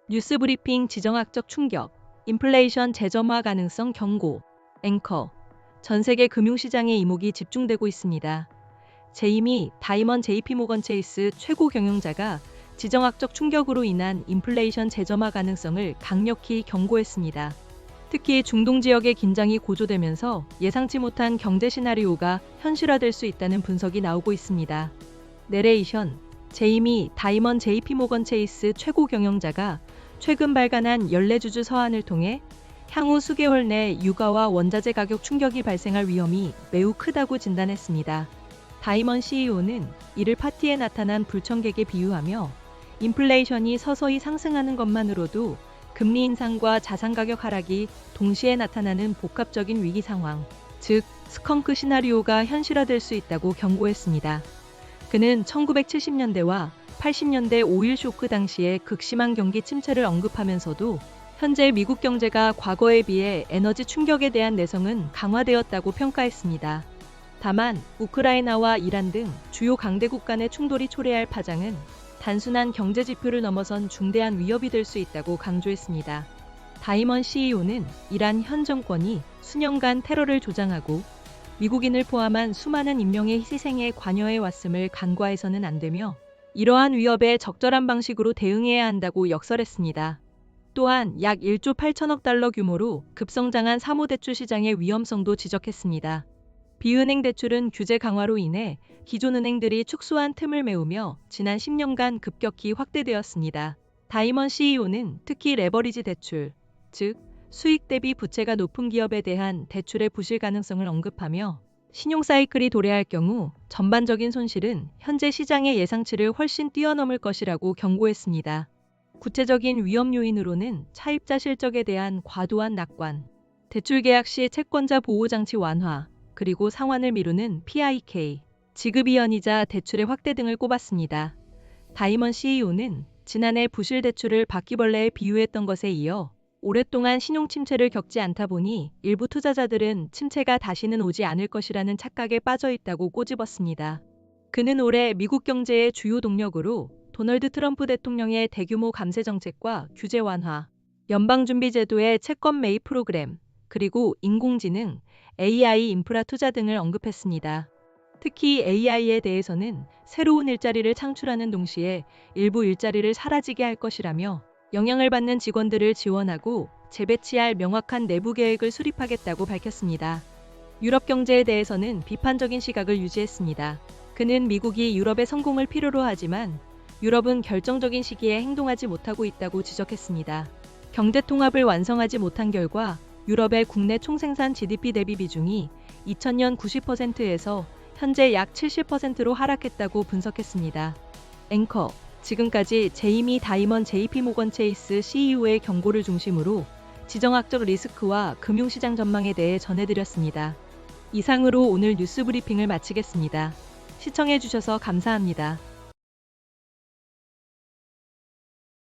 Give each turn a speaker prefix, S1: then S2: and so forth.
S1: 뉴스브리핑 지정학적 충격, 인플레이션 재점화 가능성 경고, 앵커. 전 세계 금융시장의 이목이 집중되고 있습니다. 제이미 다이먼 JP모건 체이스 최고 경영자가 지정학적 충격으로 인한 인플레이션 재점화 가능성을 강력히 경고했습니다. 특히 중동 지역의 긴장이 고조되면서 예상치 못한 경제 시나리오가 현실화될 수 있다는 분석이 나오고 있습니다. 내레이션, 제이미 다이먼 JP모건 체이스 최고 경영자가 최근 발간한 연례주주 서한을 통해 향후 수개월 내 유가와 원자재 가격 충격이 발생할 위험이 매우 크다고 진단했습니다. 다이먼 CEO는 이를 파티에 나타난 불청객에 비유하며 인플레이션이 서서히 상승하는 것만으로도 금리 인상과 자산 가격 하락이 동시에 나타나는 복합적인 위기 상황, 즉 스컹크 시나리오가 현실화될 수 있다고 경고했습니다. 그는 1970년대와 80년대 오일 쇼크 당시의 극심한 경기 침체를 언급하면서도 현재 미국 경제가 과거에 비해 에너지 충격에 대한 내성은 강화되었다고 평가했습니다. 다만 우크라이나와 이란 등 주요 강대국 간의 충돌이 초래할 파장은 단순한 경제 지표를 넘어선 중대한 위협이 될 수 있다고 강조했습니다. 다이먼 CEO는 이란 현 정권이 수년간 테러를 조장하고 미국인을 포함한 수많은 인명의 희생에 관여해 왔음을 간과해서는 안 되며 이러한 위협에 적절한 방식으로 대응해야 한다고 역설했습니다. 또한 약 1조 8천억 달러 규모로 급성장한 사모대출 시장의 위험성도 지적했습니다. 비은행 대출은 규제 강화로 인해 기존 은행들이 축소한 틈을 메우며 지난 10년간 급격히 확대되었습니다. 다이먼 CEO는 특히 레버리지 대출, 즉 수익 대비 부채가 높은 기업에 대한 대출의 부실 가능성을 언급하며 신용 사이클이 도래할 경우 전반적인 손실은 현재 시장의 예상치를 훨씬 뛰어넘을 것이라고 경고했습니다. 구체적인 위험 요인으로는 차입자 실적에 대한 과도한 낙관, 대출 계약 시 채권자 보호 장치 완화, 그리고 상환을 미루는 PIK, 지급 이연이자 대출의 확대 등을 꼽았습니다. 다이먼 CEO는 지난해 부실 대출을 바퀴벌레에 비유했던 것에 이어 오랫동안 신용 침체를 겪지 않다 보니 일부 투자자들은 침체가 다시는 오지 않을 것이라는 착각에 빠져 있다고 꼬집었습니다. 그는 올해 미국 경제의 주요 동력으로 도널드 트럼프 대통령의 대규모 감세 정책과 규제 완화, 연방준비제도의 채권 매입 프로그램, 그리고 인공지능, AI 인프라 투자 등을 언급했습니다. 특히 AI에 대해서는 새로운 일자리를 창출하는 동시에 일부 일자리를 사라지게 할 것이라며 영향을 받는 직원들을 지원하고 재배치할 명확한 내부 계획을 수립하겠다고 밝혔습니다. 유럽 경제에 대해서는 비판적인 시각을 유지했습니다. 그는 미국이 유럽의 성공을 필요로 하지만 유럽은 결정적인 시기에 행동하지 못하고 있다고 지적했습니다. 경제 통합을 완성하지 못한 결과 유럽의 국내 총생산 GDP 대비 비중이 2000년 90%에서 현재 약 70%로 하락했다고 분석했습니다. 앵커, 지금까지 제이미 다이먼 JP모건 체이스 CEO의 경고를 중심으로 지정학적 리스크와 금융시장 전망에 대해 전해드렸습니다. 이상으로 오늘 뉴스 브리핑을 마치겠습니다. 시청해주셔서 감사합니다.